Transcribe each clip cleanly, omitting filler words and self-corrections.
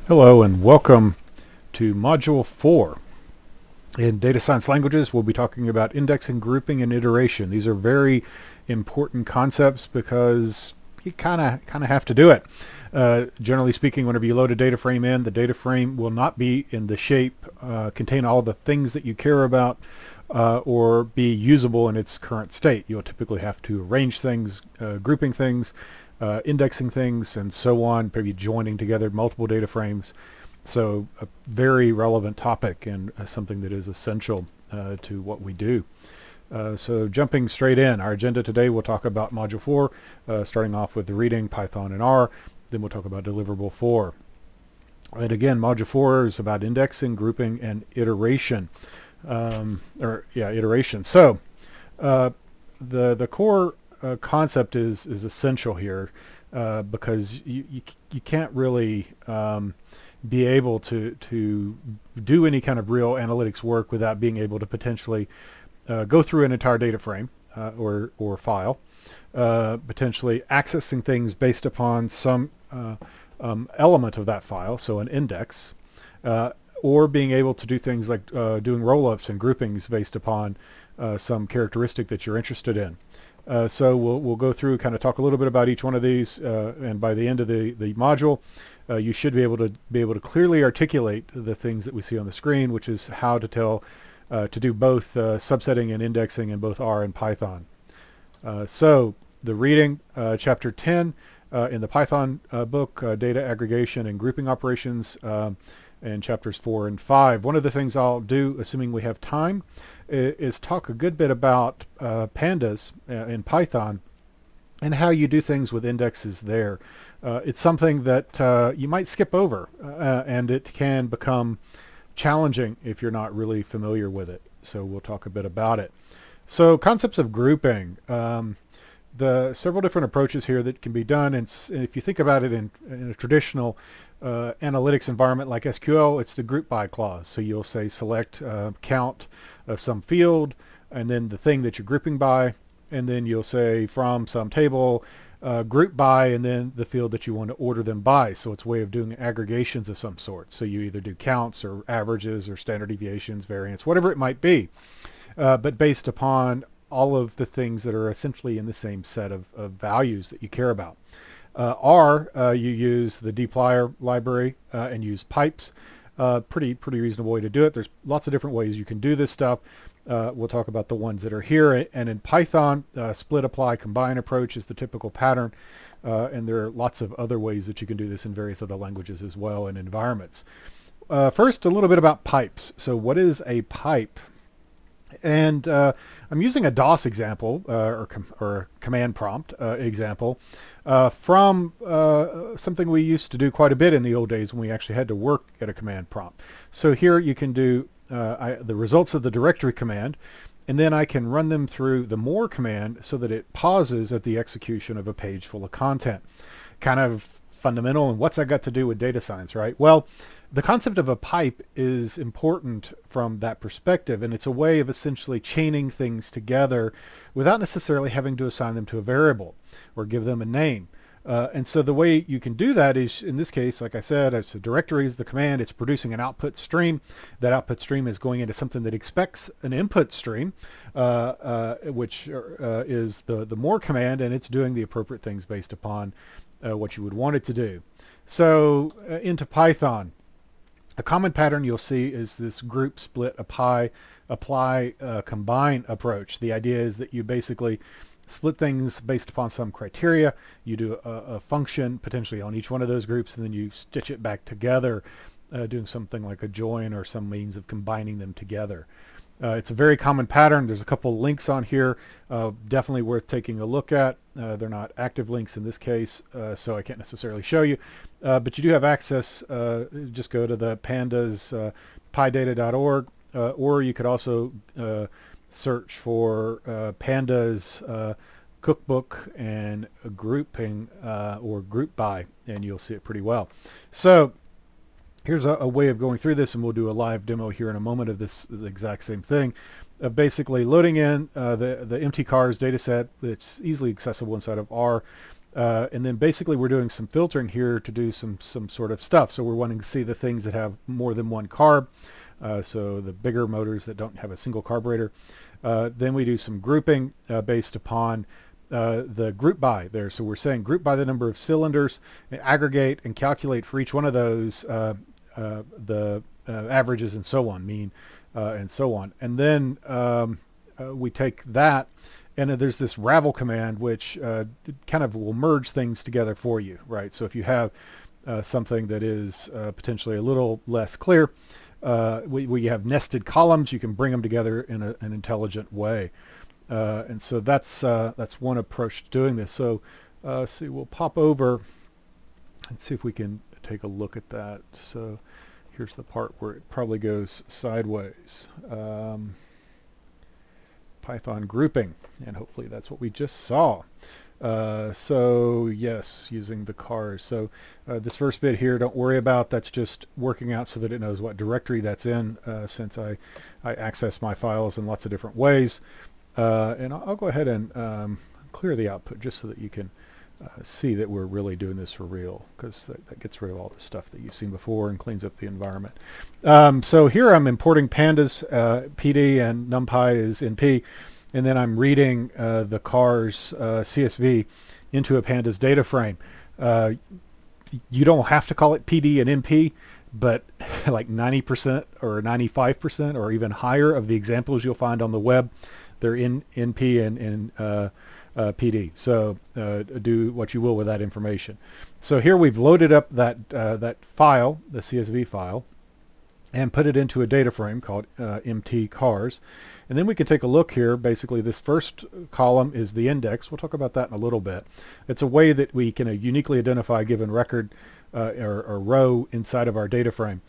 Hello and welcome to Module 4. In data science languages, we'll be talking about indexing, grouping, and iteration. These are very important concepts because you kind of have to do it. Generally speaking, whenever you load a data frame in, the data frame will not be in the shape, contain all the things that you care about, or be usable in its current state. You'll typically have to arrange things, grouping things, indexing things, and so on, maybe joining together multiple data frames. So a very relevant topic and something that is essential to what we do. So jumping straight in, our agenda today, we'll talk about Module 4, starting off with the reading, Python and R. Then we'll talk about Deliverable 4. And again, Module 4 is about indexing, grouping, and iteration. Iteration. So the core concept is essential here because you can't really be able to do any kind of real analytics work without being able to potentially go through an entire data frame or file, potentially accessing things based upon some element of that file, so an index, or being able to do things like doing roll-ups and groupings based upon some characteristic that you're interested in. So we'll go through, kind of talk a little bit about each one of these, and by the end of the module, you should be able to clearly articulate the things that we see on the screen, which is how to tell to do both subsetting and indexing in both R and Python. So the reading, chapter 10 in the Python book, data aggregation and grouping operations, and chapters 4 and 5. One of the things I'll do, assuming we have time, is talk a good bit about pandas in Python and how you do things with indexes there. It's something that you might skip over, and it can become challenging if you're not really familiar with it. So we'll talk a bit about it. So concepts of grouping. The several different approaches here that can be done, and if you think about it in a traditional analytics environment like SQL, it's the group by clause. So you'll say select count of some field, and then the thing that you're grouping by, and then you'll say from some table, group by, and then the field that you want to order them by. So it's a way of doing aggregations of some sort. So you either do counts or averages or standard deviations, variance, whatever it might be, but based upon all of the things that are essentially in the same set of values that you care about. R, you use the dplyr library and use pipes. Pretty reasonable way to do it. There's lots of different ways you can do this stuff. We'll talk about the ones that are here. And in Python, split, apply, combine approach is the typical pattern. And there are lots of other ways that you can do this in various other languages as well and environments. First, a little bit about pipes. So what is a pipe? And I'm using a DOS example or a command prompt example from something we used to do quite a bit in the old days when we actually had to work at a command prompt. So here you can do the results of the directory command, and then I can run them through the more command so that it pauses at the execution of a page full of content. Kind of fundamental, and what's that got to do with data science, right? Well, the concept of a pipe is important from that perspective, and it's a way of essentially chaining things together without necessarily having to assign them to a variable or give them a name. And so the way you can do that is, in this case, like I said, as a directory is the command, it's producing an output stream. That output stream is going into something that expects an input stream, which is the more command, and it's doing the appropriate things based upon what you would want it to do. So into Python. A common pattern you'll see is this group, split, apply, combine approach. The idea is that you basically split things based upon some criteria. You do a function potentially on each one of those groups, and then you stitch it back together, doing something like a join or some means of combining them together. It's a very common pattern. There's a couple links on here, definitely worth taking a look at. They're not active links in this case, so I can't necessarily show you. But you do have access. Just go to the pandas, pydata.org, or you could also search for pandas cookbook and grouping or group by, and you'll see it pretty well. So here's a way of going through this, and we'll do a live demo here in a moment of this the exact same thing. Basically loading in the empty cars data set that's easily accessible inside of R, And then basically we're doing some filtering here to do some sort of stuff. So we're wanting to see the things that have more than one carb. So the bigger motors that don't have a single carburetor. Then we do some grouping based upon the group by there. So we're saying group by the number of cylinders, and aggregate and calculate for each one of those the averages and so on, mean and so on. And then we take that, and there's this ravel command which kind of will merge things together for you, right? So if you have something that is potentially a little less clear, we have nested columns, you can bring them together in an intelligent way. And so that's one approach to doing this. So see, we'll pop over and see if we can take a look at that. So here's the part where it probably goes sideways. Python grouping, and hopefully that's what we just saw. So yes, using the cars. So this first bit here, don't worry about, that's just working out so that it knows what directory that's in, since I access my files in lots of different ways. And I'll go ahead and clear the output just so that you can see that we're really doing this for real, because that gets rid of all the stuff that you've seen before and cleans up the environment. So here I'm importing pandas, PD, and NumPy is NP, and then I'm reading the cars CSV into a pandas data frame. You don't have to call it PD and NP, but like 90% or 95% or even higher of the examples you'll find on the web, they're in NP and in PD. So do what you will with that information. So here we've loaded up that file, the CSV file, and put it into a data frame called MT cars. And then we can take a look here. Basically, this first column is the index. We'll talk about that in a little bit. It's a way that we can uniquely identify a given record or row inside of our data frame.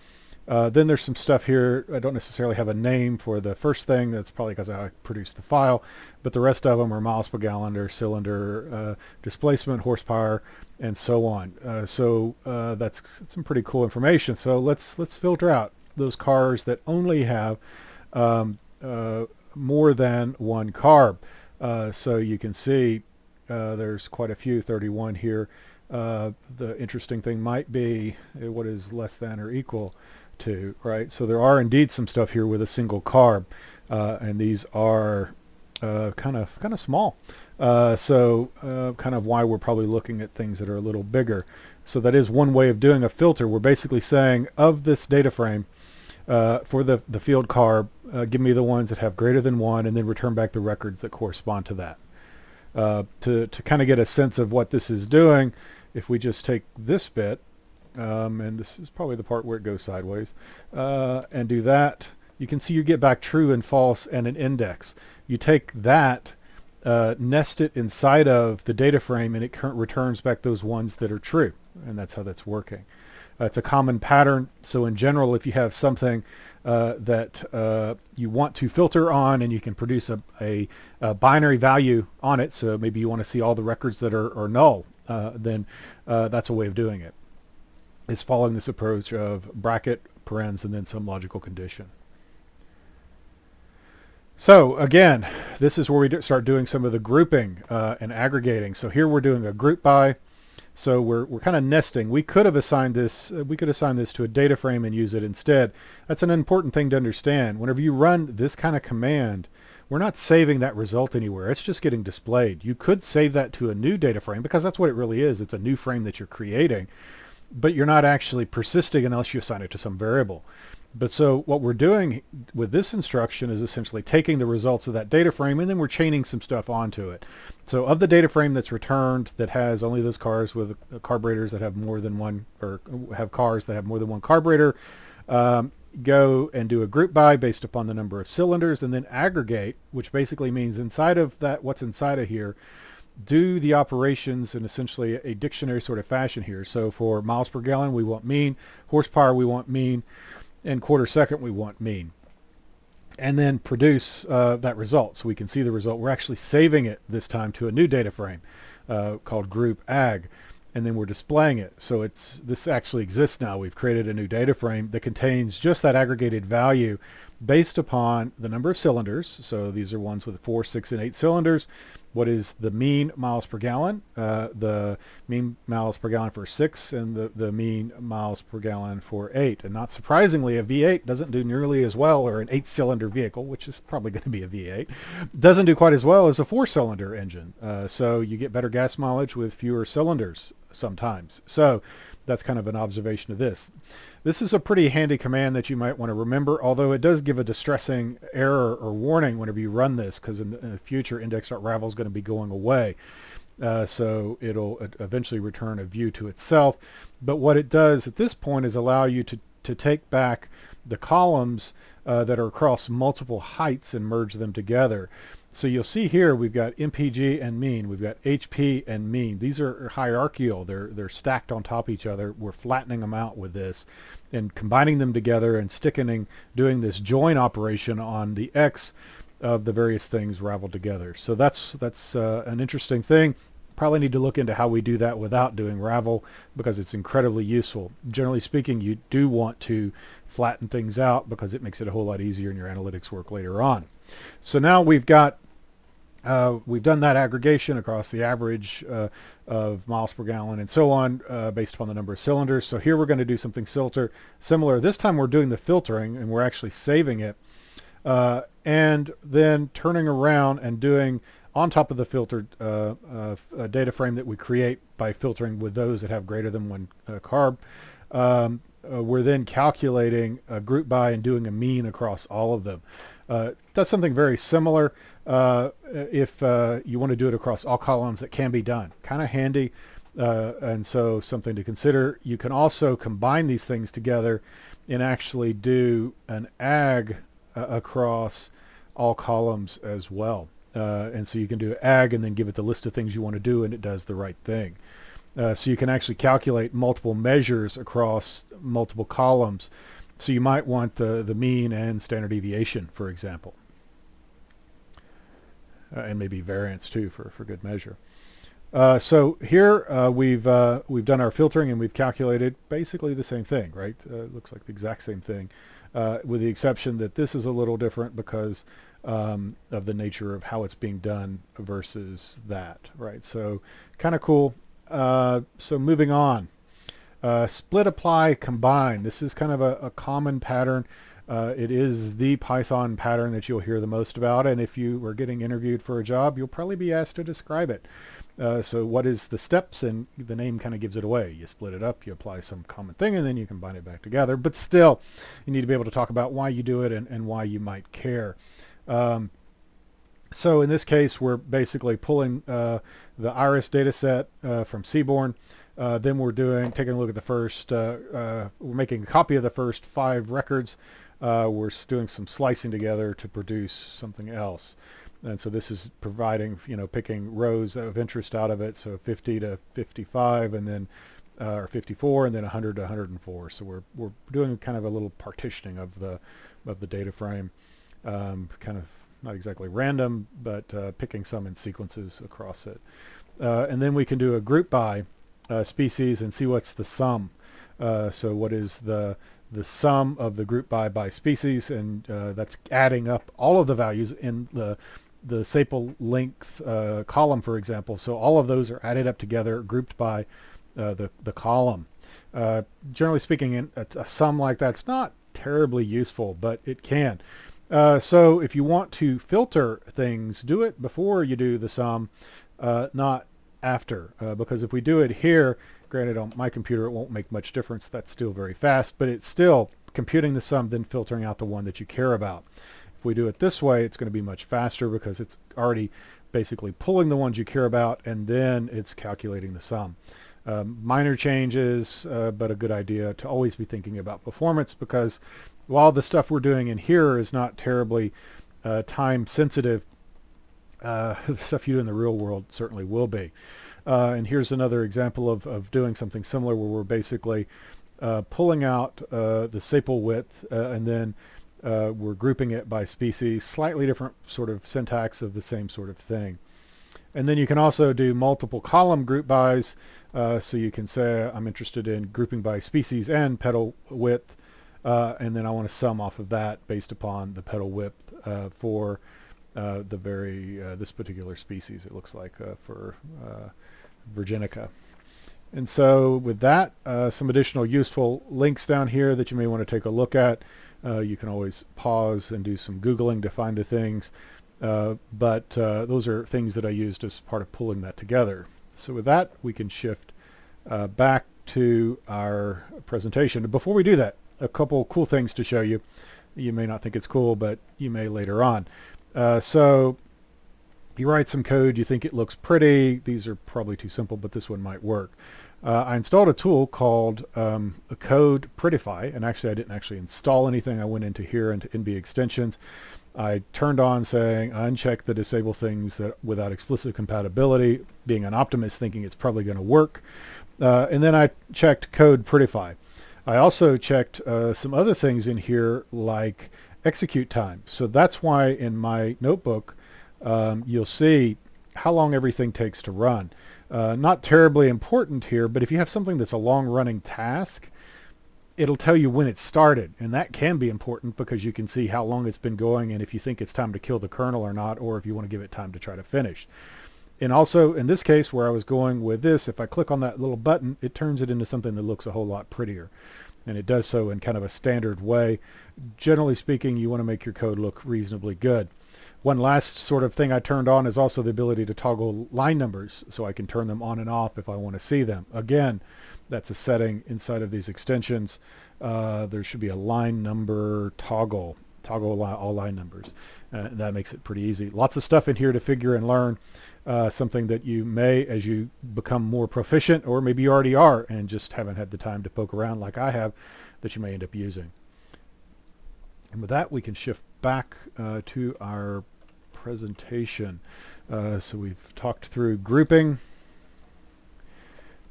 Then there's some stuff here. I don't necessarily have a name for the first thing. That's probably because I produced the file. But the rest of them are miles per gallon or cylinder, displacement, horsepower, and so on. So that's some pretty cool information. So let's filter out those cars that only have more than one carb. So you can see there's quite a few, 31 here. The interesting thing might be what is less than or equal to, right? So there are indeed some stuff here with a single carb, and these are kind of small. So kind of why we're probably looking at things that are a little bigger. So that is one way of doing a filter. We're basically saying of this data frame, for the field carb, give me the ones that have greater than one, and then return back the records that correspond to that. To kind of get a sense of what this is doing, if we just take this bit, and this is probably the part where it goes sideways, and do that, you can see you get back true and false and an index. You take that, nest it inside of the data frame, and it returns back those ones that are true, and that's how that's working. It's a common pattern. So in general, if you have something that you want to filter on, and you can produce a binary value on it, so maybe you want to see all the records that are null, then that's a way of doing it. It's following this approach of bracket, parens, and then some logical condition. So again, this is where we start doing some of the grouping and aggregating. So here we're doing a group by. So we're kind of nesting. We could have assigned this. We could assign this to a data frame and use it instead. That's an important thing to understand. Whenever you run this kind of command, we're not saving that result anywhere. It's just getting displayed. You could save that to a new data frame, because that's what it really is. It's a new frame that you're creating, but you're not actually persisting unless you assign it to some variable. But so what we're doing with this instruction is essentially taking the results of that data frame, and then we're chaining some stuff onto it. So of the data frame that's returned that has only those cars with carburetors that have more than one, or have cars that have more than one carburetor, go and do a group by based upon the number of cylinders, and then aggregate, which basically means inside of that, what's inside of here, do the operations in essentially a dictionary sort of fashion here. So for miles per gallon, we want mean. Horsepower, we want mean. And quarter second, we want mean. And then produce that result so we can see the result. We're actually saving it this time to a new data frame called group ag, and then we're displaying it. So this actually exists now. We've created a new data frame that contains just that aggregated value based upon the number of cylinders. So these are ones with 4, 6, and 8 cylinders. What is the mean miles per gallon? The mean miles per gallon for 6 and the mean miles per gallon for 8. And not surprisingly, a V8 doesn't do nearly as well, or an 8-cylinder vehicle, which is probably going to be a V8, doesn't do quite as well as a 4-cylinder engine. So you get better gas mileage with fewer cylinders sometimes. So that's kind of an observation of this. This is a pretty handy command that you might want to remember, although it does give a distressing error or warning whenever you run this, because in the future index.ravel is going to be going away. So it'll eventually return a view to itself. But what it does at this point is allow you to take back the columns that are across multiple heights and merge them together. So you'll see here we've got MPG and mean, we've got HP and mean. These are hierarchical. They're stacked on top of each other. We're flattening them out with this and combining them together and doing this join operation on the X of the various things raveled together. So that's an interesting thing. Probably need to look into how we do that without doing Ravel, because it's incredibly useful. Generally speaking, you do want to flatten things out because it makes it a whole lot easier in your analytics work later on. So now we've done that aggregation across the average of miles per gallon and so on based upon the number of cylinders. So here we're going to do something similar. This time we're doing the filtering and we're actually saving it and then turning around and doing on top of the filtered data frame that we create by filtering with those that have greater than 1 carb. We're then calculating a group by and doing a mean across all of them. Does something very similar. If you want to do it across all columns, that can be done. Kind of handy, and so something to consider. You can also combine these things together and actually do an ag across all columns as well. And so you can do ag and then give it the list of things you want to do, and it does the right thing. So you can actually calculate multiple measures across multiple columns. So you might want the mean and standard deviation, for example. And maybe variance too for good measure. So here we've done our filtering and we've calculated basically the same thing, right? It looks like the exact same thing, with the exception that this is a little different because of the nature of how it's being done versus that, right? So kind of cool. So moving on. Split, apply, combine. This is kind of a common pattern. It is the Python pattern that you'll hear the most about, and if you were getting interviewed for a job, you'll probably be asked to describe it. So what is the steps? And the name kind of gives it away. You split it up, you apply some common thing, and then you combine it back together. But still, you need to be able to talk about why you do it and why you might care. So in this case, we're basically pulling the IRIS data set from Seaborn. Then we're taking a look at the first, we're making a copy of the first 5 records. We're doing some slicing together to produce something else. And so this is providing, picking rows of interest out of it. So 50 to 55 and then, or 54 and then 100 to 104. So we're doing kind of a little partitioning of the data frame, kind of not exactly random, but picking some in sequences across it. And then we can do a group by species and see what's the sum. So what is the sum of the group by species, and that's adding up all of the values in the sepal length column, for example. So all of those are added up together, grouped by the column. Generally speaking, a sum like that's not terribly useful, but it can. So if you want to filter things, do it before you do the sum, not after, because if we do it here, granted on my computer it won't make much difference, that's still very fast, but it's still computing the sum, then filtering out the one that you care about. If we do it this way, it's going to be much faster because it's already basically pulling the ones you care about and then it's calculating the sum. Minor changes, but a good idea to always be thinking about performance, because while the stuff we're doing in here is not terribly time sensitive, the stuff you do in the real world certainly will be. And here's another example of doing something similar, where we're basically pulling out the sepal width and then we're grouping it by species, slightly different sort of syntax of the same sort of thing. And then you can also do multiple column group bys, so you can say I'm interested in grouping by species and petal width, and then I want to sum off of that based upon the petal width for this particular species. It looks like for Virginica. And so with that, some additional useful links down here that you may want to take a look at. You can always pause and do some Googling to find the things, but those are things that I used as part of pulling that together. So with that, we can shift back to our presentation. Before we do that, a couple cool things to show you. You may not think it's cool, but you may later on. So you write some code, you think it looks pretty. These are probably too simple, but this one might work. I installed a tool called Code Prettify, and actually I didn't actually install anything. I went into here into NB extensions. I turned on saying uncheck the disable things that without explicit compatibility, being an optimist thinking it's probably going to work. And then I checked Code Prettify. I also checked some other things in here like execute time. So that's why in my notebook you'll see how long everything takes to run. Not terribly important here, but if you have something that's a long-running task, it'll tell you when it started, and that can be important because you can see how long it's been going and if you think it's time to kill the kernel or not, or if you want to give it time to try to finish. And also in this case where I was going with this, if I click on that little button, it turns it into something that looks a whole lot prettier. And it does so in kind of a standard way. Generally speaking, you want to make your code look reasonably good. One last sort of thing I turned on is also the ability to toggle line numbers, so I can turn them on and off if I want to see them. Again, that's a setting inside of these extensions. There should be a line number toggle all line numbers. That makes it pretty easy. Lots of stuff in here to figure and learn. Something that you may, as you become more proficient, or maybe you already are and just haven't had the time to poke around like I have, that you may end up using. And with that, we can shift back to our presentation. So we've talked through grouping.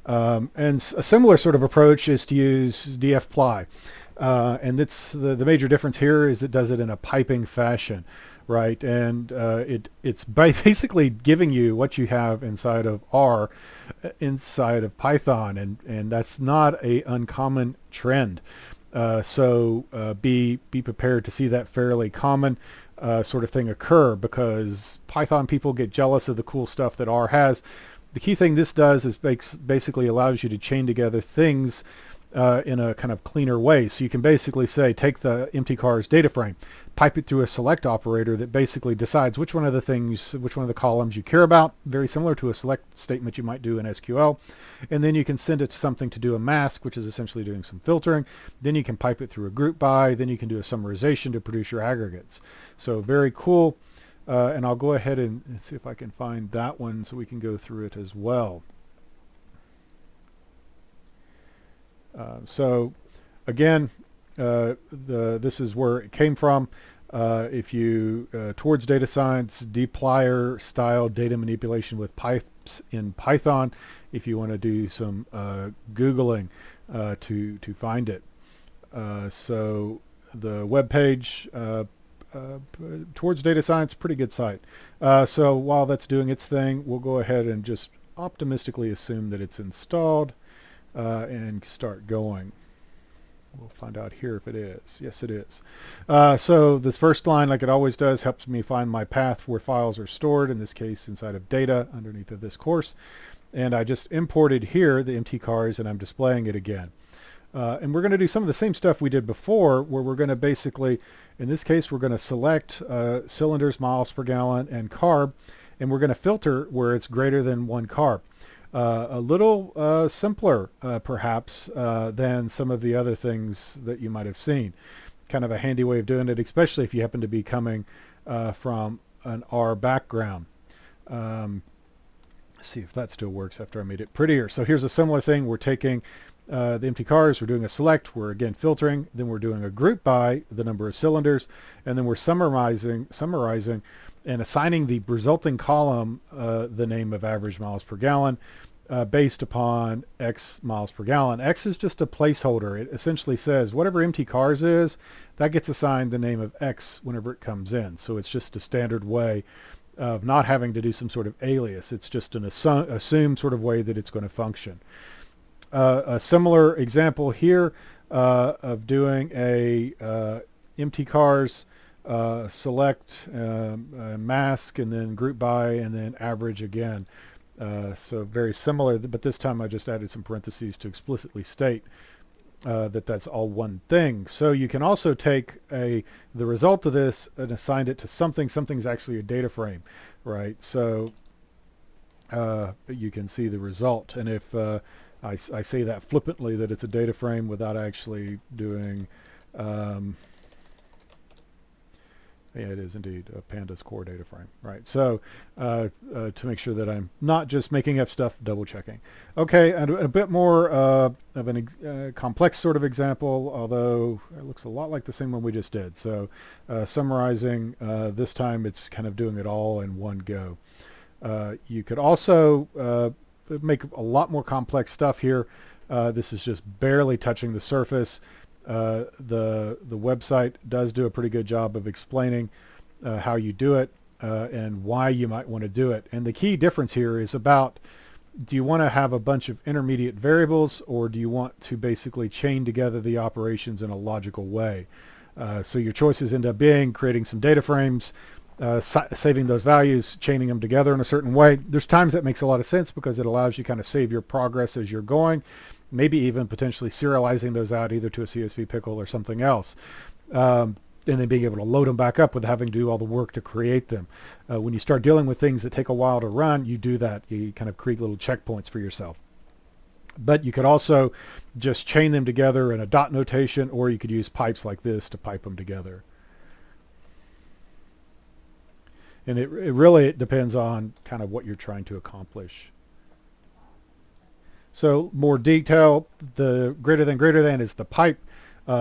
And a similar sort of approach is to use dfply. And it's the major difference here is it does it in a piping fashion, right? And it's basically giving you what you have inside of R inside of Python, and that's not a uncommon trend. So be prepared to see that fairly common sort of thing occur, because Python people get jealous of the cool stuff that R has. The key thing this does is basically allows you to chain together things in a kind of cleaner way. So you can basically say, take the empty cars data frame, pipe it through a select operator that basically decides which one of the columns you care about, very similar to a select statement you might do in SQL. And then you can send it something to do a mask, which is essentially doing some filtering. Then you can pipe it through a group by, then you can do a summarization to produce your aggregates. So very cool. And I'll go ahead and see if I can find that one so we can go through it as well. So again, this is where it came from. If you towards data science, dplyr style data manipulation with pipes in Python, if you want to do some Googling to find it. So the web page towards data science, pretty good site. So while that's doing its thing, we'll go ahead and just optimistically assume that it's installed and start going. We'll find out here if it is. Yes, it is. So this first line, like it always does, helps me find my path where files are stored, in this case inside of data underneath of this course. And I just imported here the empty cars, and I'm displaying it again. And we're going to do some of the same stuff we did before, where we're going to basically, in this case, we're going to select cylinders, miles per gallon, and carb, and we're going to filter where it's greater than 1 carb. A little simpler, perhaps, than some of the other things that you might have seen. Kind of a handy way of doing it, especially if you happen to be coming from an R background. Let's see if that still works after I made it prettier. So here's a similar thing. We're taking the empty cars, we're doing a select, we're again filtering, then we're doing a group by the number of cylinders, and then we're summarizing and assigning the resulting column the name of average miles per gallon based upon X miles per gallon. X is just a placeholder. It essentially says whatever empty cars is, that gets assigned the name of X whenever it comes in. So it's just a standard way of not having to do some sort of alias. It's just an assumed sort of way that it's going to function. A similar example here, of doing a mtcars select mask and then group by and then average again. So very similar, but this time I just added some parentheses to explicitly state that's all one thing. So you can also take the result of this and assign it to something. Something's actually a data frame, right? So you can see the result. And if I say that flippantly, that it's a data frame without actually doing, yeah, it is indeed a pandas core data frame, right? So to make sure that I'm not just making up stuff, double checking. Okay, and a bit more of a complex sort of example, although it looks a lot like the same one we just did. So summarizing, this time it's kind of doing it all in one go. You could also make a lot more complex stuff here. This is just barely touching the surface. The website does do a pretty good job of explaining how you do it and why you might want to do it. And the key difference here is about, do you want to have a bunch of intermediate variables, or do you want to basically chain together the operations in a logical way? So your choices end up being creating some data frames, saving those values, chaining them together in a certain way. There's times that makes a lot of sense because it allows you kind of save your progress as you're going, maybe even potentially serializing those out either to a CSV pickle or something else. And then being able to load them back up with having to do all the work to create them. When you start dealing with things that take a while to run, you do that. You kind of create little checkpoints for yourself. But you could also just chain them together in a dot notation, or you could use pipes like this to pipe them together. And it really depends on kind of what you're trying to accomplish. So more detail, the greater than is the pipe.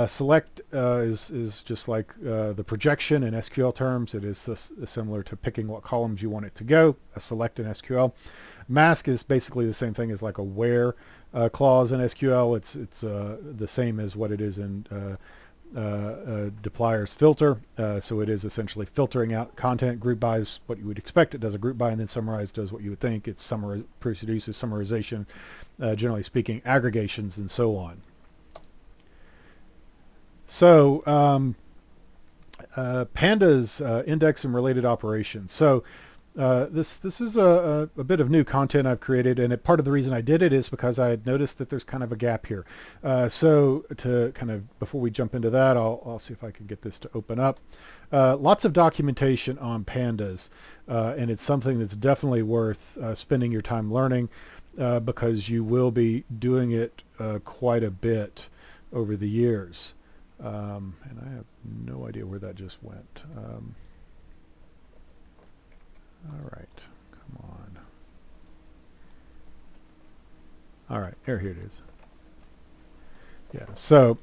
Select is just like the projection in SQL terms. It is similar to picking what columns you want it to go, a select in SQL. Mask is basically the same thing as like a where clause in SQL. It's the same as what it is in dplyr's filter. So it is essentially filtering out content. Group by is what you would expect. It does a group by, and then summarize does what you would think. It produces summarization, generally speaking, aggregations, and so on. So pandas index and related operations. So this is a bit of new content I've created, and part of the reason I did it is because I had noticed that there's kind of a gap here. So to kind of, before we jump into that, I'll see if I can get this to open up. Lots of documentation on pandas, and it's something that's definitely worth spending your time learning because you will be doing it quite a bit over the years. And I have no idea where that just went. All right, come on. All right, here it is. Yeah, so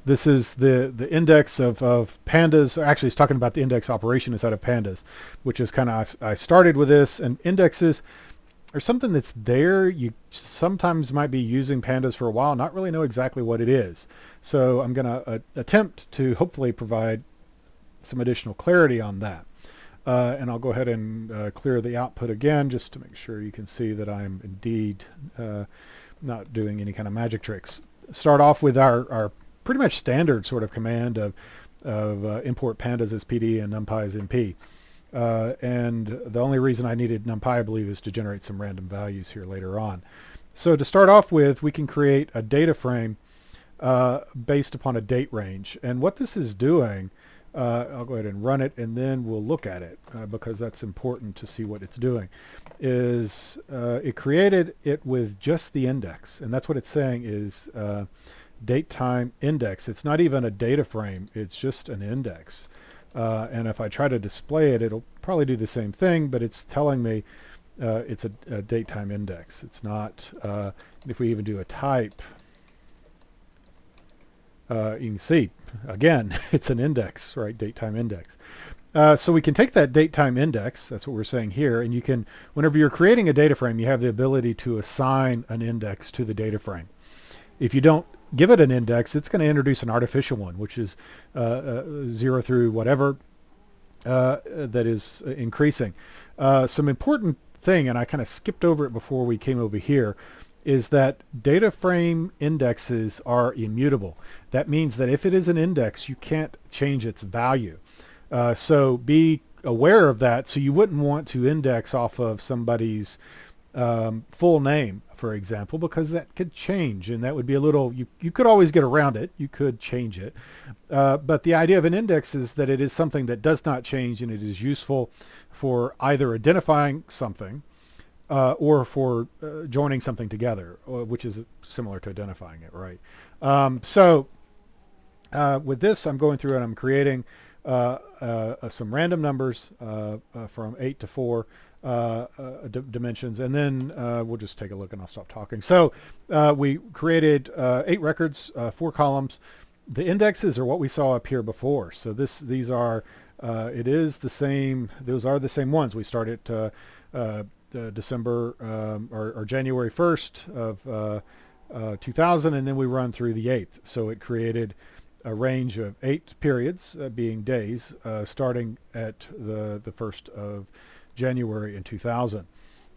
this is the index of pandas. Actually, it's talking about the index operation inside of pandas, which is kind of, I started with this, and indexes are something that's there. You sometimes might be using pandas for a while, not really know exactly what it is. So I'm going to attempt to hopefully provide some additional clarity on that. And I'll go ahead and clear the output again just to make sure you can see that I'm indeed not doing any kind of magic tricks. Start off with our pretty much standard sort of command of import pandas as PD and numpy as NP. And the only reason I needed NumPy, I believe, is to generate some random values here later on. So to start off with, we can create a data frame based upon a date range. And what this is doing, I'll go ahead and run it, and then we'll look at it because that's important to see what it's doing, is it created it with just the index. And that's what it's saying is date time index. It's not even a data frame. It's just an index. And if I try to display it, it'll probably do the same thing, but it's telling me it's a date time index. It's not, if we even do a type, you can see, again, it's an index, right? Date time index. So we can take that date time index, that's what we're saying here, and you can, whenever you're creating a data frame, you have the ability to assign an index to the data frame. If you don't give it an index, it's going to introduce an artificial one, which is 0 through whatever that is increasing. Some important thing, and I kind of skipped over it before we came over here, is that data frame indexes are immutable. That means that if it is an index, you can't change its value. So be aware of that. So you wouldn't want to index off of somebody's full name, for example, because that could change, and that would be a little, you could always get around it. You could change it. But the idea of an index is that it is something that does not change, and it is useful for either identifying something or for joining something together, which is similar to identifying it, right? So with this, I'm going through and I'm creating some random numbers from 8 to 4 dimensions, and then we'll just take a look and I'll stop talking. So we created 8 records, 4 columns. The indexes are what we saw up here before. So these are, it is the same, those are the same ones. We start at December or January 1st of 2000, and then we run through the 8th. So it created a range of 8 periods, being days, starting at the 1st of January in 2000.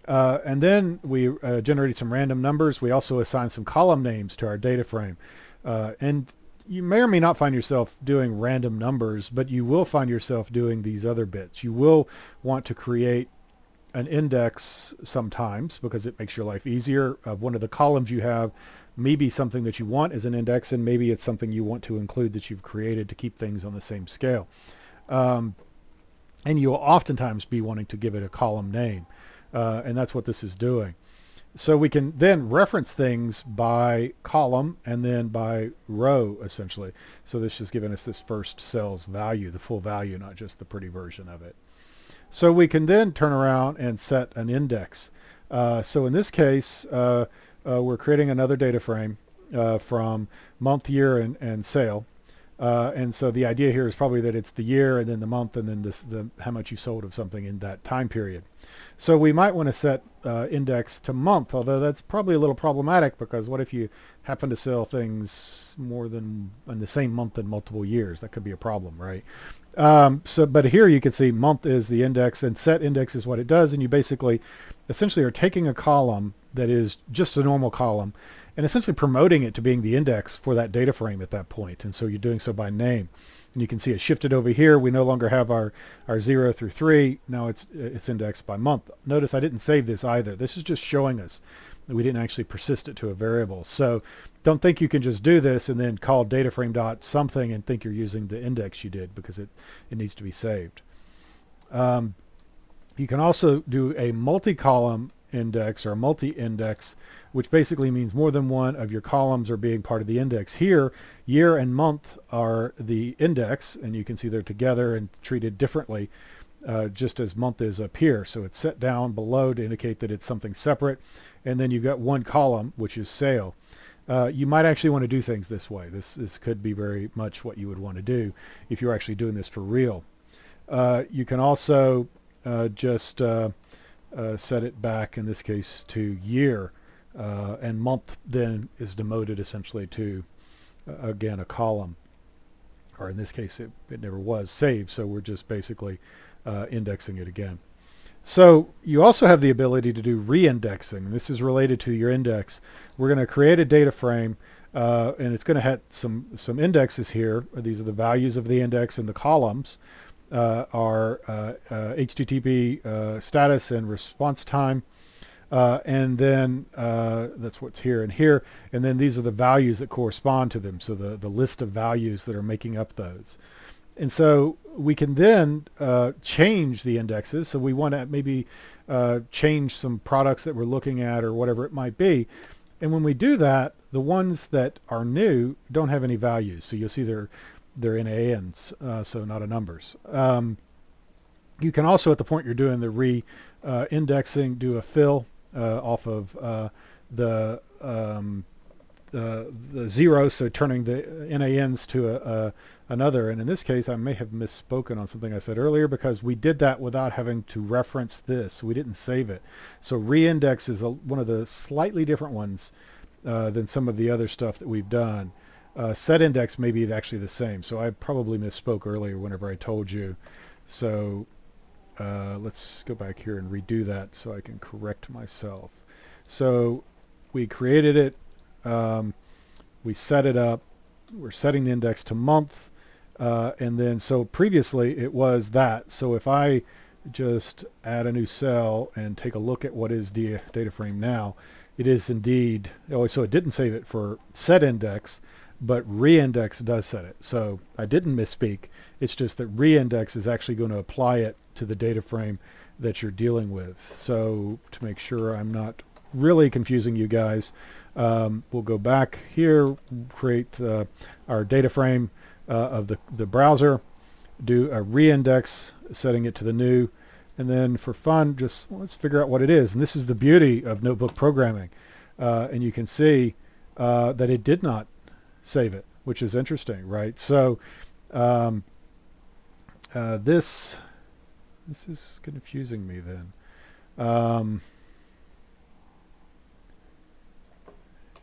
And then we generated some random numbers. We also assigned some column names to our data frame. And you may or may not find yourself doing random numbers, but you will find yourself doing these other bits. You will want to create an index sometimes because it makes your life easier. Of one of the columns you have, maybe something that you want as an index, and maybe it's something you want to include that you've created to keep things on the same scale. And you'll oftentimes be wanting to give it a column name, and that's what this is doing. So we can then reference things by column and then by row, essentially. So this is giving us this first cell's value, the full value, not just the pretty version of it. So we can then turn around and set an index. So in this case, we're creating another data frame from month, year, and sale. And so the idea here is probably that it's the year and then the month and then how much you sold of something in that time period. So we might want to set index to month, although that's probably a little problematic because what if you happen to sell things more than in the same month in multiple years? That could be a problem, right? But here you can see month is the index and set index is what it does. And you basically essentially are taking a column that is just a normal column and essentially promoting it to being the index for that data frame at that point. And so you're doing so by name. And you can see it shifted over here. We no longer have our 0 through 3. Now it's indexed by month. Notice I didn't save this either. This is just showing us that we didn't actually persist it to a variable. So don't think you can just do this and then call dataframe dot something and think you're using the index you did, because it needs to be saved. You can also do a multi-column index or a multi-index, which basically means more than one of your columns are being part of the index. Here, year and month are the index, and you can see they're together and treated differently, just as month is up here. So it's set down below to indicate that it's something separate, and then you've got one column, which is sale. You might actually want to do things this way. This could be very much what you would want to do if you're actually doing this for real. You can also just set it back, in this case, to year, and month then is demoted essentially to, again, a column. Or in this case, it never was saved, so we're just basically indexing it again. So you also have the ability to do re-indexing. This is related to your index. We're going to create a data frame, and it's going to have some indexes here. These are the values of the index, and the columns are HTTP status and response time, and then that's what's here and here, and then these are the values that correspond to them, so the list of values that are making up those. And so we can then change the indexes. So we want to maybe change some products that we're looking at or whatever it might be. And when we do that, the ones that are new don't have any values. So you'll see they're NaNs, so not a numbers. You can also, at the point you're doing the re-indexing, do a fill off of the 0, so turning the NaNs to another. And in this case, I may have misspoken on something I said earlier, because we did that without having to reference this. We didn't save it. So re-index is one of the slightly different ones than some of the other stuff that we've done. Set index may be actually the same. So I probably misspoke earlier whenever I told you. So let's go back here and redo that so I can correct myself. So we created it, we set it up, we're setting the index to month, and then so previously it was that. So if I just add a new cell and take a look at what is the data frame now, it is indeed, oh, so it didn't save it for set index, but reindex does set it. So I didn't misspeak. It's just that reindex is actually going to apply it to the data frame that you're dealing with. So to make sure I'm not really confusing you guys, we'll go back here, create our data frame of the browser, do a reindex, setting it to the new, and then for fun, just let's figure out what it is. And this is the beauty of notebook programming. And you can see that it did not save it, which is interesting, right? So this is confusing me then.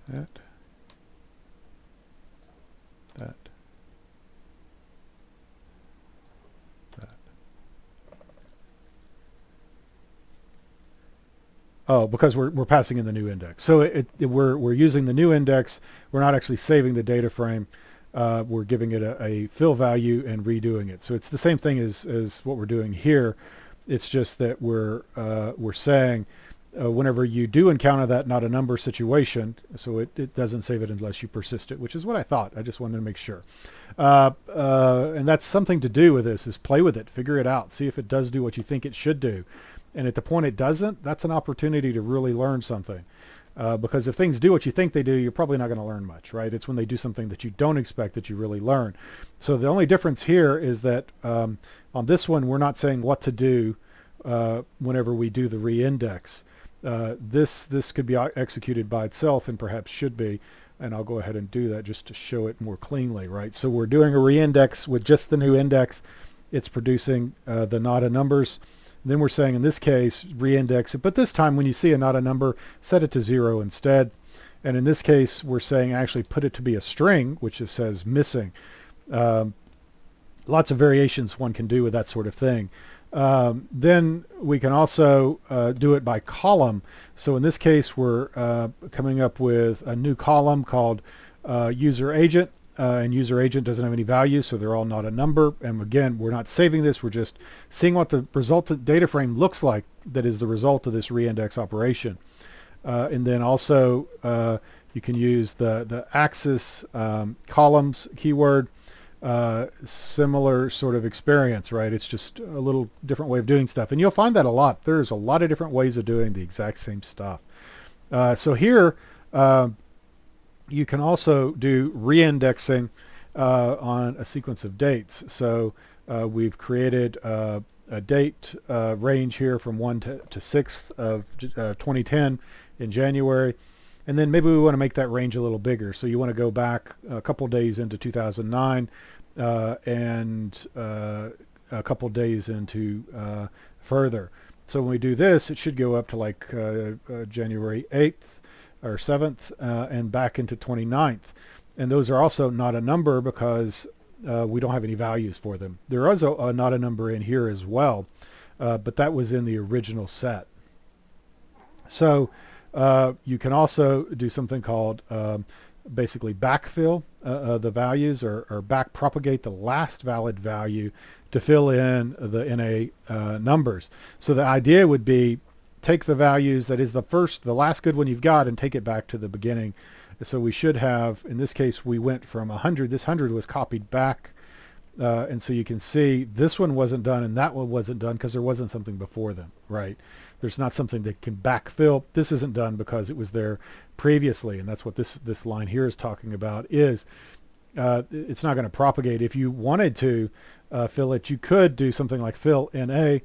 That. Oh, because we're passing in the new index. So we're using the new index. We're not actually saving the data frame. We're giving it a fill value and redoing it. So it's the same thing as what we're doing here. It's just that we're saying whenever you do encounter that not a number situation, so it doesn't save it unless you persist it, which is what I thought. I just wanted to make sure. And that's something to do with this, is play with it, figure it out, see if it does do what you think it should do. And at the point it doesn't, that's an opportunity to really learn something. Because if things do what you think they do, you're probably not going to learn much, right? It's when they do something that you don't expect that you really learn. So the only difference here is that on this one, we're not saying what to do whenever we do the reindex. This could be executed by itself and perhaps should be. And I'll go ahead and do that just to show it more cleanly, right? So we're doing a reindex with just the new index. It's producing the not a numbers. Then we're saying in this case, reindex it. But this time when you see a not a number, set it to 0 instead. And in this case, we're saying actually put it to be a string, which it says missing. Lots of variations one can do with that sort of thing. Then we can also do it by column. So in this case, we're coming up with a new column called user agent. And user agent doesn't have any value, so they're all not a number. And again, we're not saving this. We're just seeing what the resultant data frame looks like that is the result of this reindex operation. And then also you can use the axis columns keyword. Similar sort of experience, right? It's just a little different way of doing stuff. And you'll find that a lot. There's a lot of different ways of doing the exact same stuff. So here, you can also do reindexing on a sequence of dates. So we've created a date range here from 1 to 6th of 2010 in January. And then maybe we want to make that range a little bigger. So you want to go back a couple days into 2009 and a couple days into further. So when we do this, it should go up to like January 8th. Or 7th and back into 29th. And those are also not a number because we don't have any values for them. There is a not a number in here as well, but that was in the original set. So you can also do something called basically backfill the values or back propagate the last valid value to fill in the NA numbers. So the idea would be take the values that is the last good one you've got and take it back to the beginning. So we should have, in this case, we went from 100. This 100 was copied back. And so you can see this one wasn't done and that one wasn't done because there wasn't something before them, right? There's not something that can backfill. This isn't done because it was there previously. And that's what this line here is talking about is it's not going to propagate. If you wanted to fill it, you could do something like fill NA,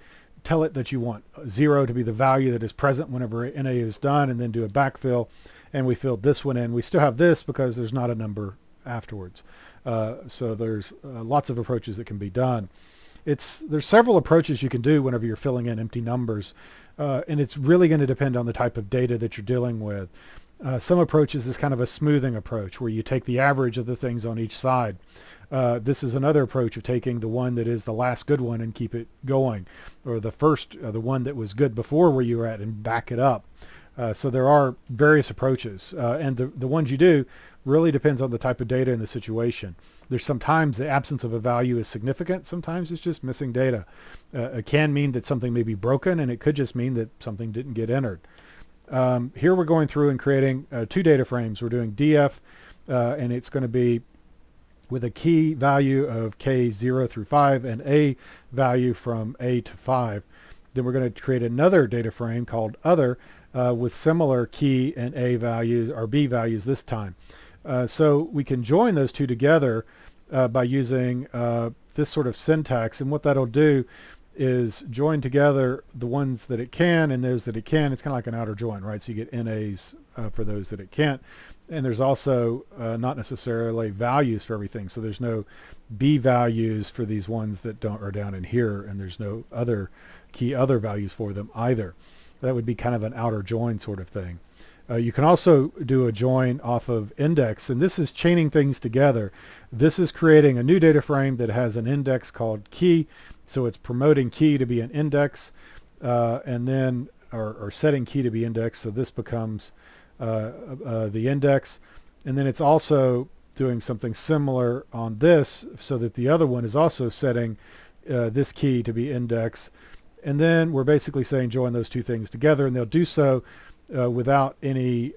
tell it that you want 0 to be the value that is present whenever NA is done, and then do a backfill. And we filled this one in. We still have this because there's not a number afterwards. So there's lots of approaches that can be done. There's several approaches you can do whenever you're filling in empty numbers. And it's really going to depend on the type of data that you're dealing with. Some approaches is kind of a smoothing approach where you take the average of the things on each side. This is another approach of taking the one that is the last good one and keep it going, or the one that was good before where you were at and back it up. So there are various approaches, and the ones you do really depends on the type of data and the situation. There's sometimes the absence of a value is significant. Sometimes it's just missing data. It can mean that something may be broken, and it could just mean that something didn't get entered. Here we're going through and creating two data frames. We're doing df, and it's going to be with a key value of k0 through 5 and a value from a to 5. Then we're going to create another data frame called other with similar key and a values, or b values this time. So we can join those two together by using this sort of syntax, and what that'll do is join together the ones that it can and those that it can. It's kind of like an outer join, right? So you get NAs for those that it can't. And there's also not necessarily values for everything. So there's no B values for these ones that are down in here, and there's no other key other values for them either. That would be kind of an outer join sort of thing. You can also do a join off of index, and this is chaining things together. This is creating a new data frame that has an index called key, so it's promoting key to be an index, and then or setting key to be index, so this becomes the index, and then it's also doing something similar on this so that the other one is also setting this key to be index, and then we're basically saying join those two things together, and they'll do so without any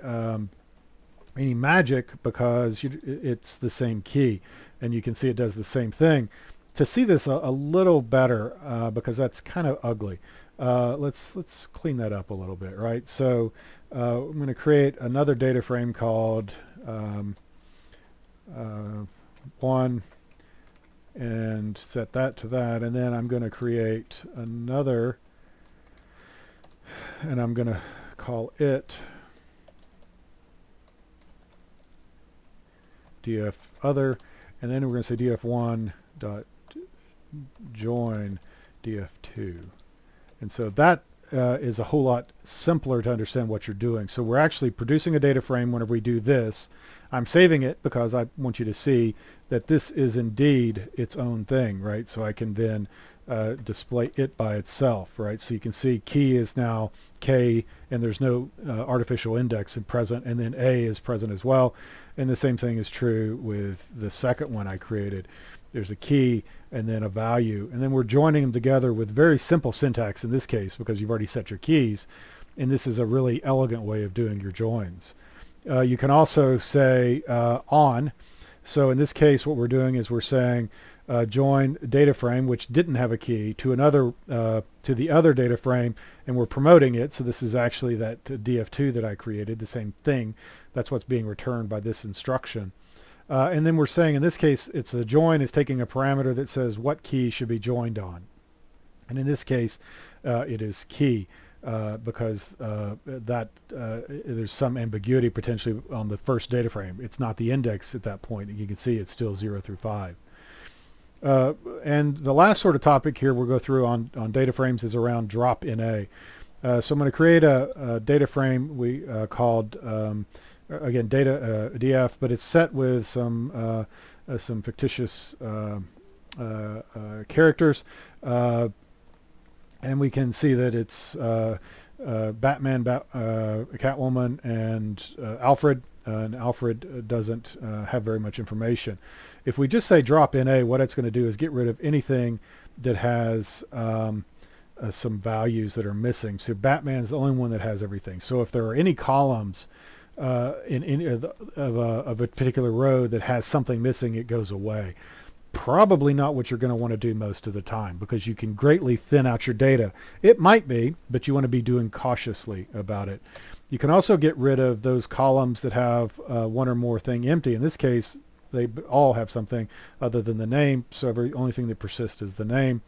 magic, because it's the same key, and you can see it does the same thing. To see this a little better, because that's kind of ugly, let's clean that up a little bit, right? So I'm going to create another data frame called 1 and set that to that, and then I'm going to create another, and I'm going to call it df other, and then we're going to say df1 dot join df2, and so that is a whole lot simpler to understand what you're doing. So we're actually producing a data frame whenever we do this. I'm saving it because I want you to see that this is indeed its own thing, right? So I can then display it by itself, right? So you can see key is now k, and there's no artificial index in present, and then a is present as well. And the same thing is true with the second one I created. There's a key and then a value, and then we're joining them together with very simple syntax in this case, because you've already set your keys, and this is a really elegant way of doing your joins. You can also say on. So in this case what we're doing is we're saying join data frame which didn't have a key to another to the other data frame, and we're promoting it. So this is actually that df2 that I created, the same thing. That's what's being returned by this instruction. And then we're saying in this case it's a join is taking a parameter that says what key should be joined on, and in this case it is key, because there's some ambiguity potentially on the first data frame. It's not the index at that point. You can see it's still 0 through 5. And the last sort of topic here we'll go through on data frames is around drop in a. So I'm going to create a data frame we called again data df, but it's set with some fictitious characters, and we can see that it's Batman, Catwoman, and Alfred. And Alfred doesn't have very much information. If we just say drop in a, what it's going to do is get rid of anything that has some values that are missing. So Batman's the only one that has everything. So if there are any columns in any of a particular row that has something missing, it goes away. Probably not what you're going to want to do most of the time, because you can greatly thin out your data. It might be, but you want to be doing cautiously about it. You can also get rid of those columns that have one or more thing empty. In this case, they all have something other than the name, so the only thing that persists is the name.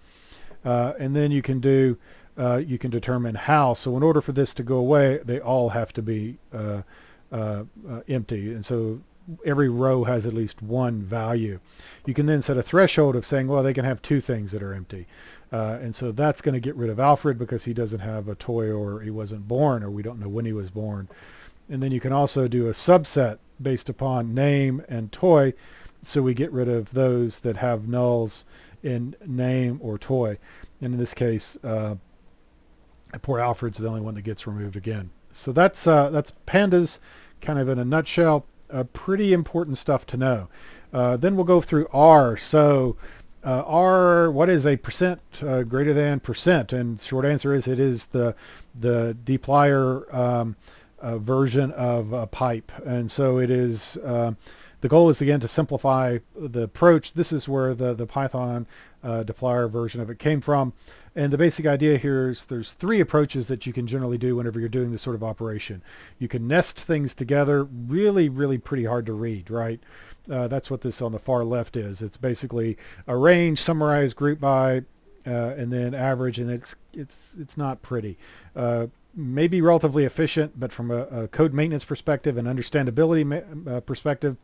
And then you can do, you can determine how. So in order for this to go away, they all have to be empty. And so every row has at least one value. You can then set a threshold of saying, well, they can have two things that are empty. And so that's going to get rid of Alfred because he doesn't have a toy, or he wasn't born, or we don't know when he was born. And then you can also do a subset based upon name and toy. So we get rid of those that have nulls in name or toy. And in this case, poor Alfred's the only one that gets removed again. So that's pandas kind of in a nutshell. Pretty important stuff to know. Then we'll go through R. So R, what is a percent greater than percent? And short answer is it is the dplyr version of a pipe. And so it is, the goal is again to simplify the approach. This is where the Python dplyr version of it came from. And the basic idea here is there's three approaches that you can generally do whenever you're doing this sort of operation. You can nest things together, really, really pretty hard to read, right? That's what this on the far left is. It's basically arrange, summarize, group by, and then average, and it's not pretty. Maybe relatively efficient, but from a code maintenance perspective and understandability perspective,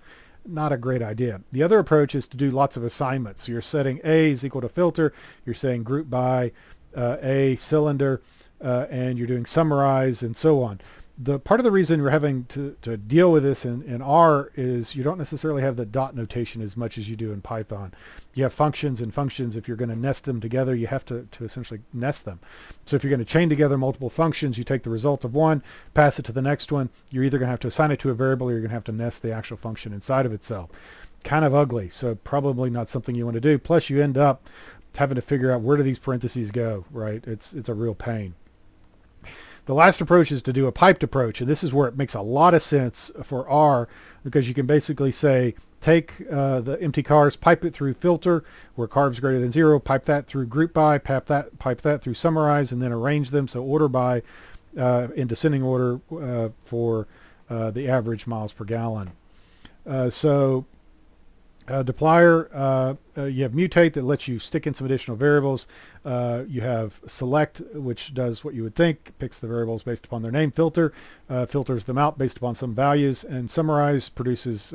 not a great idea. The other approach is to do lots of assignments. So you're setting A is equal to filter, you're saying group by A cylinder, and you're doing summarize and so on. The part of the reason we're having to deal with this in R is you don't necessarily have the dot notation as much as you do in Python. You have functions, and functions, if you're going to nest them together, you have to essentially nest them. So if you're going to chain together multiple functions, you take the result of one, pass it to the next one. You're either going to have to assign it to a variable, or you're going to have to nest the actual function inside of itself. Kind of ugly, so probably not something you want to do. Plus you end up having to figure out where do these parentheses go, right? It's a real pain. The last approach is to do a piped approach, and this is where it makes a lot of sense for R, because you can basically say, take the empty cars, pipe it through filter, where carbs greater than 0, pipe that through group by, pipe that through summarize, and then arrange them, so order by in descending order for the average miles per gallon. Dplyr, you have mutate that lets you stick in some additional variables. You have select, which does what you would think, picks the variables based upon their name. Filter filters them out based upon some values. And summarize produces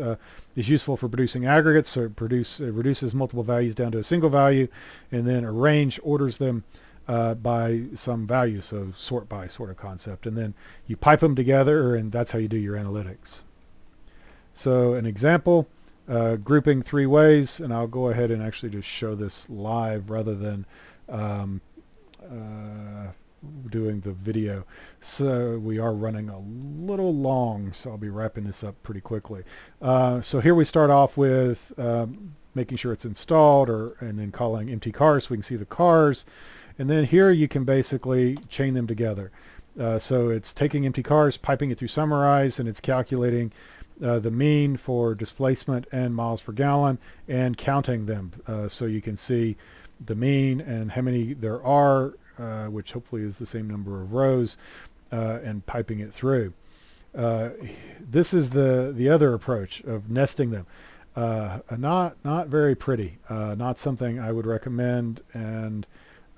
is useful for producing aggregates, so it reduces multiple values down to a single value. And then arrange orders them by some value, so sort by sort of concept. And then you pipe them together, and that's how you do your analytics. So an example. Grouping three ways, and I'll go ahead and actually just show this live rather than doing the video. So we are running a little long, so I'll be wrapping this up pretty quickly. So here we start off with making sure it's installed, and then calling empty cars so we can see the cars. And then here you can basically chain them together. So it's taking empty cars, piping it through summarize, and it's calculating the mean for displacement and miles per gallon and counting them, so you can see the mean and how many there are, which hopefully is the same number of rows, and piping it through. This is the other approach of nesting them. Not very pretty, not something I would recommend, and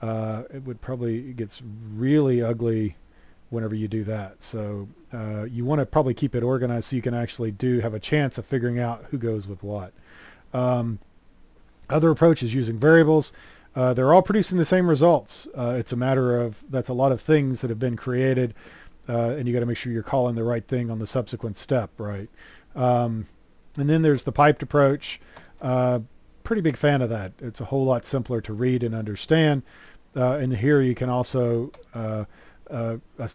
it gets really ugly whenever you do that. So you want to probably keep it organized so you can actually have a chance of figuring out who goes with what. Other approaches using variables. They're all producing the same results. It's a matter of, that's a lot of things that have been created, and you got to make sure you're calling the right thing on the subsequent step, right? And then there's the piped approach. Pretty big fan of that. It's a whole lot simpler to read and understand. And here you can also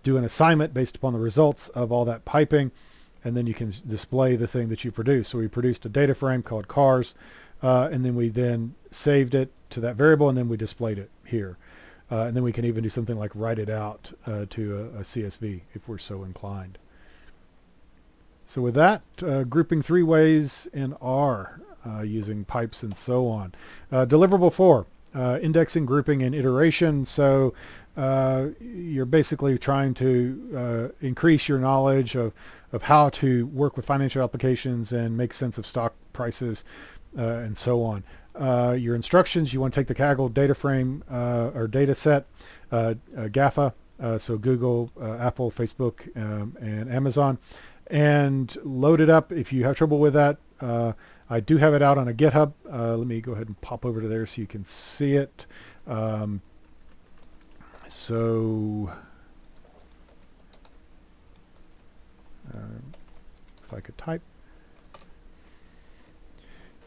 do an assignment based upon the results of all that piping, and then you can display the thing that you produce. So we produced a data frame called cars, and then we then saved it to that variable, and then we displayed it here. And then we can even do something like write it out to a CSV if we're so inclined. So with that, grouping three ways in R using pipes and so on. Deliverable 4, indexing, grouping, and iteration. So you're basically trying to increase your knowledge of how to work with financial applications and make sense of stock prices and so on. Your instructions, you want to take the Kaggle data frame or data set, GAFA, so Google, Apple, Facebook, and Amazon, and load it up. If you have trouble with that, I do have it out on a GitHub. Let me go ahead and pop over to there so you can see it. So if I could type.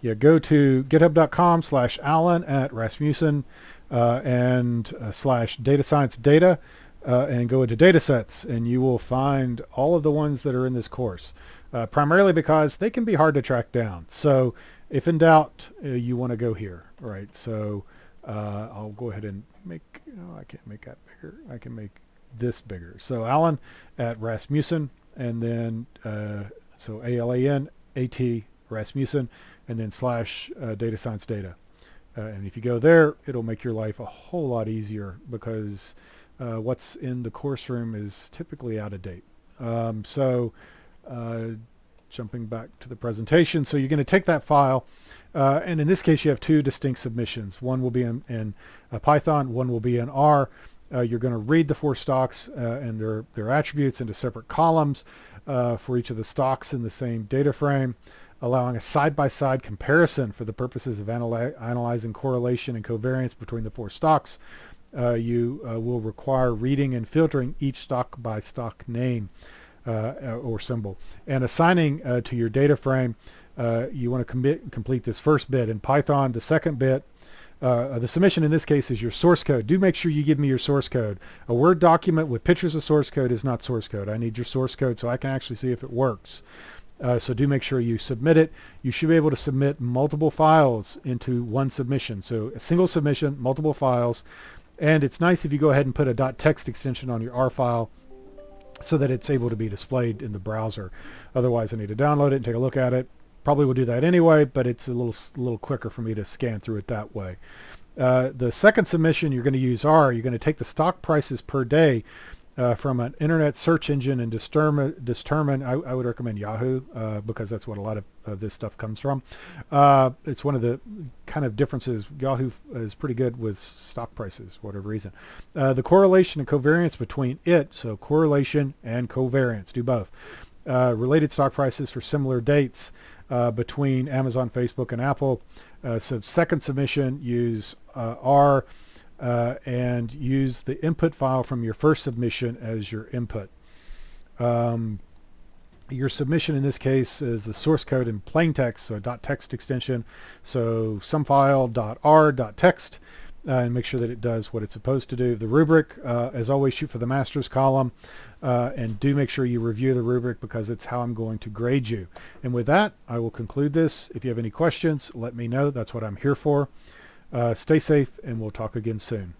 Yeah, go to github.com/Alan@Rasmussen and /data science data. and go into data sets, and you will find all of the ones that are in this course, primarily because they can be hard to track down. So if in doubt, you want to go here, right? So I'll go ahead and make, I can't make that bigger. I can make this bigger. So Alan at Rasmussen, and then so ALAN Rasmussen, and then / data science data. And if you go there, it'll make your life a whole lot easier, because what's in the course room is typically out of date. Jumping back to the presentation, so you're going to take that file, and in this case you have two distinct submissions. One will be in Python, one will be in R. You're going to read the 4 stocks and their attributes into separate columns for each of the stocks in the same data frame, allowing a side-by-side comparison for the purposes of analyzing correlation and covariance between the 4 stocks. You will require reading and filtering each stock by stock name or symbol, and assigning to your data frame. You want to complete this first bit in Python. The second bit, the submission in this case, is your source code. Do make sure you give me your source code. A Word document with pictures of source code is not source code. I need your source code so I can actually see if it works. So do make sure you submit it. You should be able to submit multiple files into one submission. So a single submission, multiple files. And it's nice if you go ahead and put a .text extension on your R file so that it's able to be displayed in the browser. Otherwise, I need to download it and take a look at it. Probably will do that anyway, but it's a little quicker for me to scan through it that way. The second submission, you're going to use R. You're going to take the stock prices per day from an internet search engine and determine. I would recommend Yahoo because that's what a lot of this stuff comes from. It's one of the kind of differences. Yahoo is pretty good with stock prices for whatever reason. The correlation and covariance between it, so correlation and covariance, do both. Related stock prices for similar dates between Amazon, Facebook, and Apple. So second submission, use R. And use the input file from your first submission as your input. Your submission in this case is the source code in plain text, so .text extension. So some file .r.text, and make sure that it does what it's supposed to do. The rubric, as always, shoot for the master's column, and do make sure you review the rubric because it's how I'm going to grade you. And with that, I will conclude this. If you have any questions, let me know. That's what I'm here for. Stay safe, and we'll talk again soon.